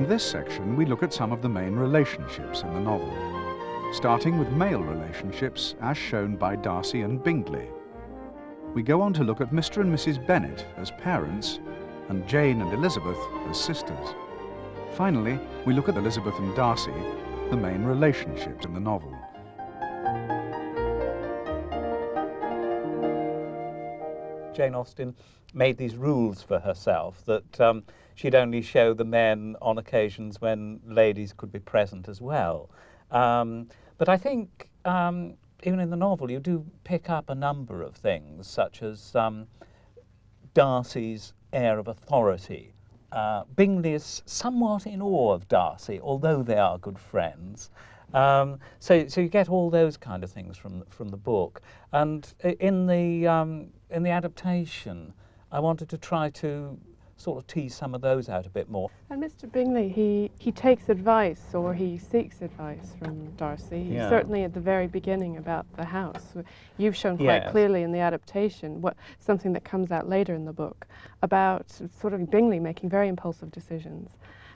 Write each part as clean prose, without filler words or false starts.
In this section, we look at some of the main relationships in the novel, starting with male relationships as shown by Darcy and Bingley. We go on to look at Mr. and Mrs. Bennet as parents and Jane and Elizabeth as sisters. Finally, we look at Elizabeth and Darcy, the main relationships in the novel. Jane Austen made these rules for herself that she'd only show the men on occasions when ladies could be present as well. But I think even in the novel you do pick up a number of things, such as Darcy's air of authority. Bingley is somewhat in awe of Darcy, although they are good friends. So you get all those kind of things from the book. And in the adaptation, I wanted to try to sort of tease some of those out a bit more. And Mr. Bingley, he takes advice, or he seeks advice from Darcy. Yeah. Certainly at the very beginning about the house. You've shown quite clearly in the adaptation something that comes out later in the book about sort of Bingley making very impulsive decisions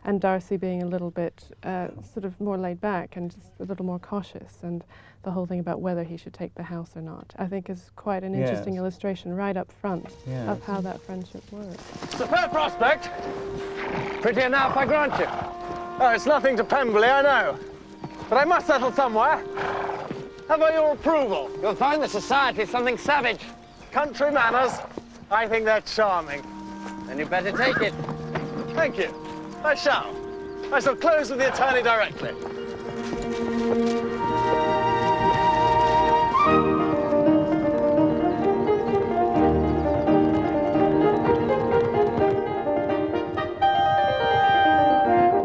and Darcy being a little bit sort of more laid back and just a little more cautious, and the whole thing about whether he should take the house or not, I think is quite an interesting illustration right up front of how that friendship works. It's a fair prospect. Pretty enough, I grant you. Oh, it's nothing to Pemberley, I know. But I must settle somewhere. Have I your approval? You'll find the society something savage. Country manners, I think they're charming. Then you better take it. Thank you. I shall. I shall close with the attorney directly.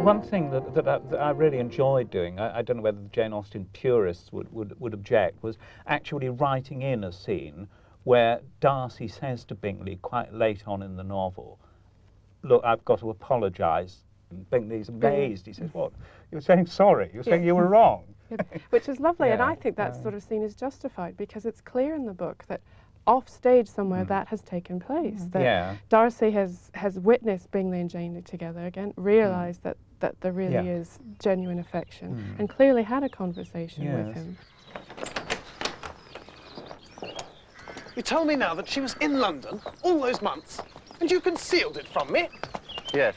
One thing that I really enjoyed doing, I don't know whether the Jane Austen purists would object, was actually writing in a scene where Darcy says to Bingley quite late on in the novel, "Look, I've got to apologise." And Bingley's amazed. He says, "What? You're saying sorry? You're saying you were wrong?" Which is lovely, and I think that sort of scene is justified because it's clear in the book that off stage somewhere that has taken place. That Darcy has witnessed Bingley and Jane together again, realised that there really is genuine affection, and clearly had a conversation with him. You tell me now that she was in London all those months, and you concealed it from me? Yes.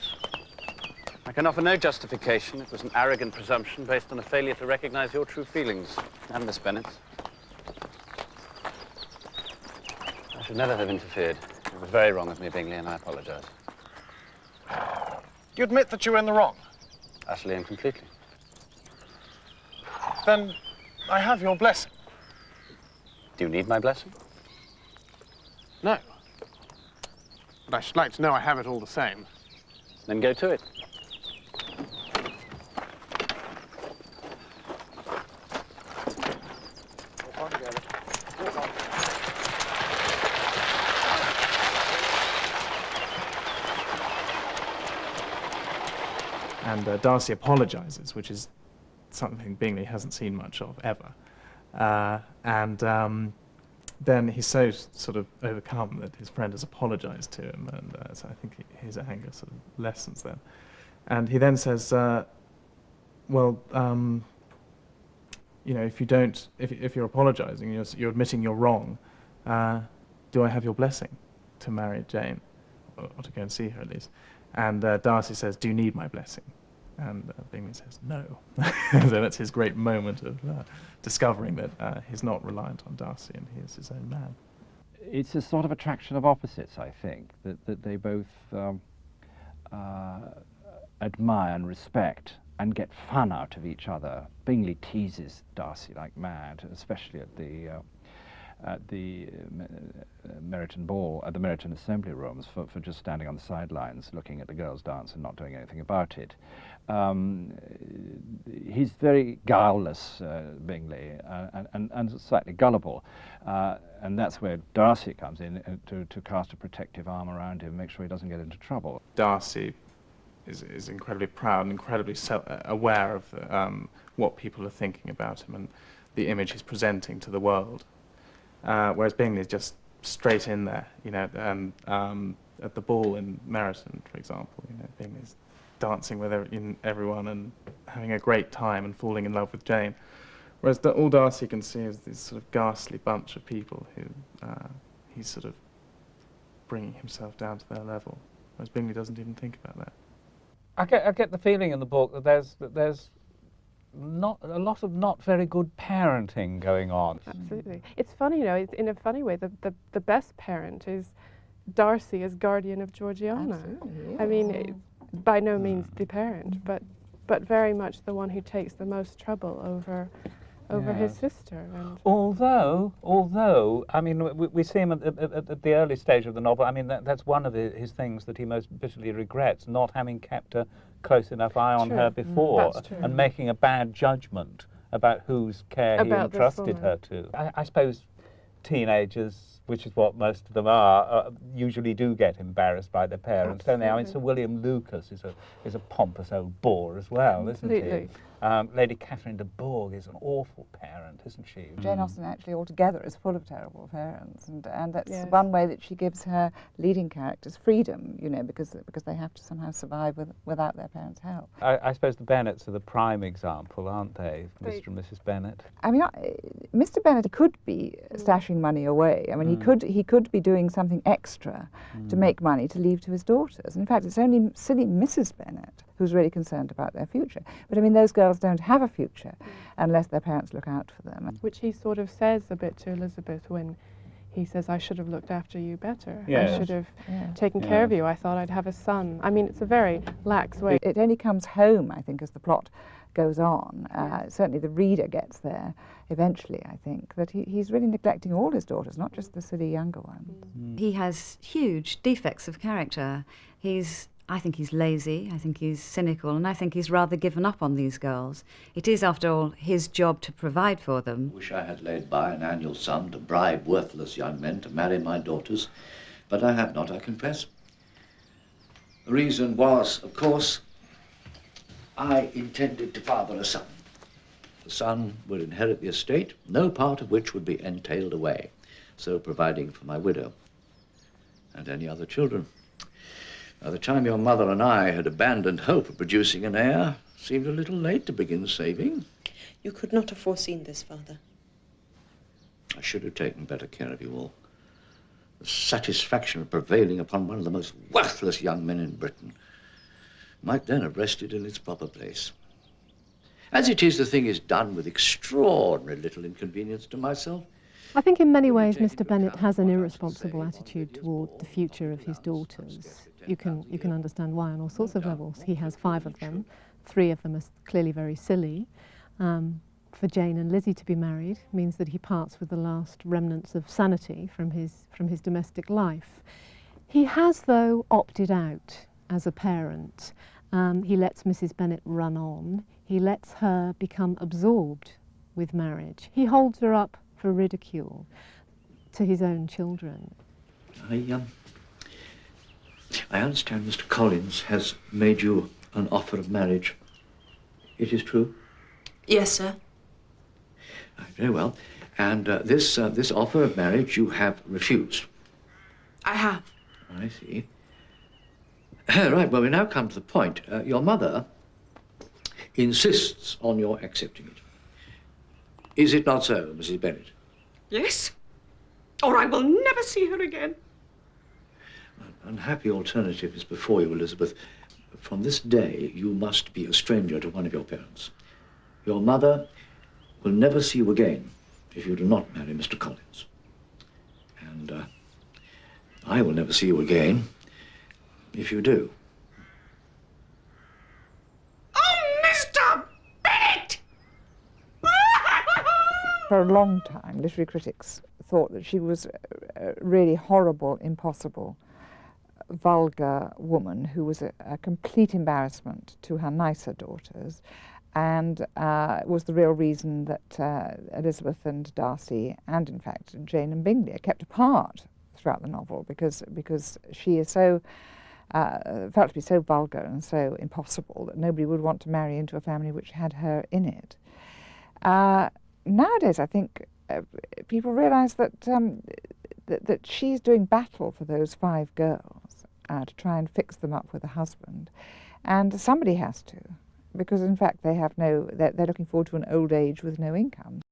I can offer no justification. It was an arrogant presumption based on a failure to recognize your true feelings and Miss Bennet's. I should never have interfered. It was very wrong of me, Bingley, and I apologize. You admit that you were in the wrong? Utterly and completely. Then I have your blessing. Do you need my blessing? No. But I should like to know I have it all the same. Then go to it. And Darcy apologises, which is something Bingley hasn't seen much of ever. Then he's so sort of overcome that his friend has apologised to him, and so I think his anger sort of lessens then. And he then says, well, you know, if you're apologising, you're admitting you're wrong, do I have your blessing to marry Jane, or to go and see her at least? And Darcy says, do you need my blessing? And Bingley says, no. So that's his great moment of discovering that he's not reliant on Darcy and he is his own man. It's a sort of attraction of opposites, I think, that they both admire and respect and get fun out of each other. Bingley teases Darcy like mad, especially at the Meryton Ball, at the Meryton Assembly Rooms, for just standing on the sidelines looking at the girls dance and not doing anything about it. He's very guileless, Bingley, and slightly gullible, and that's where Darcy comes in to cast a protective arm around him, make sure he doesn't get into trouble. Darcy is incredibly proud and incredibly aware of what people are thinking about him and the image he's presenting to the world. Whereas Bingley is just straight in there, you know, and at the ball in Meryton, for example, you know, Bingley's dancing with everyone and having a great time and falling in love with Jane. Whereas all Darcy can see is this sort of ghastly bunch of people who he's sort of bringing himself down to their level. Whereas Bingley doesn't even think about that. I get the feeling in the book that there's not a lot of not very good parenting going on. Absolutely. It's funny, you know, in a funny way, the best parent is Darcy as guardian of Georgiana. Absolutely, yes. I mean, by no means the parent, but very much the one who takes the most trouble over his sister. And although, I mean, we see him at the early stage of the novel. I mean, that's one of his things that he most bitterly regrets, not having kept a close enough eye on her before and making a bad judgment about whose care he entrusted her to. I suppose teenagers, which is what most of them are, usually do get embarrassed by their parents, don't they? I mean, Sir William Lucas is a pompous old bore as well, isn't he? Lady Catherine de Bourgh is an awful parent, isn't she? Jane Austen actually altogether is full of terrible parents, and that's one way that she gives her leading characters freedom, you know, because they have to somehow survive without their parents' help. I suppose the Bennets are the prime example, aren't they, Mr. and Mrs. Bennet? I mean, Mr. Bennet could be stashing money away. I mean, he could be doing something extra to make money to leave to his daughters. In fact, it's only silly Mrs. Bennet who's really concerned about their future. But I mean, those girls don't have a future unless their parents look out for them. Which he sort of says a bit to Elizabeth when he says, I should have looked after you better. Yes. I should have taken care of you. I thought I'd have a son. I mean, it's a very lax way. It only comes home, I think, as the plot goes on. Certainly the reader gets there eventually, I think, that he's really neglecting all his daughters, not just the silly younger ones. He has huge defects of character. I think he's lazy, I think he's cynical, and I think he's rather given up on these girls. It is, after all, his job to provide for them. I wish I had laid by an annual sum to bribe worthless young men to marry my daughters, but I have not, I confess. The reason was, of course, I intended to father a son. The son would inherit the estate, no part of which would be entailed away, so providing for my widow and any other children. By the time your mother and I had abandoned hope of producing an heir, it seemed a little late to begin saving. You could not have foreseen this, Father. I should have taken better care of you all. The satisfaction of prevailing upon one of the most worthless young men in Britain might then have rested in its proper place. As it is, the thing is done with extraordinary little inconvenience to myself. I think in many ways Mr. Bennet has an irresponsible attitude toward the future of his daughters. You can understand why on all sorts of levels. He has 5 of them. 3 of them are clearly very silly. For Jane and Lizzie to be married means that he parts with the last remnants of sanity from his domestic life. He has, though, opted out as a parent. He lets Mrs. Bennet run on. He lets her become absorbed with marriage. He holds her up for ridicule to his own children. I understand Mr. Collins has made you an offer of marriage. It is true? Yes, sir. Very well. And this offer of marriage you have refused? I have. I see. Right, well, we now come to the point. Your mother insists on your accepting it. Is it not so, Mrs. Bennet? Yes. Or I will never see her again. An unhappy alternative is before you, Elizabeth. From this day, you must be a stranger to one of your parents. Your mother will never see you again if you do not marry Mr. Collins. And I will never see you again if you do. For a long time, literary critics thought that she was a really horrible, impossible, vulgar woman who was a complete embarrassment to her nicer daughters, and was the real reason that Elizabeth and Darcy, and in fact Jane and Bingley, are kept apart throughout the novel because she is so felt to be so vulgar and so impossible that nobody would want to marry into a family which had her in it. Nowadays, I think people realise that that she's doing battle for those 5 girls to try and fix them up with a husband, And somebody has to, because in fact they have no, they're looking forward to an old age with no income.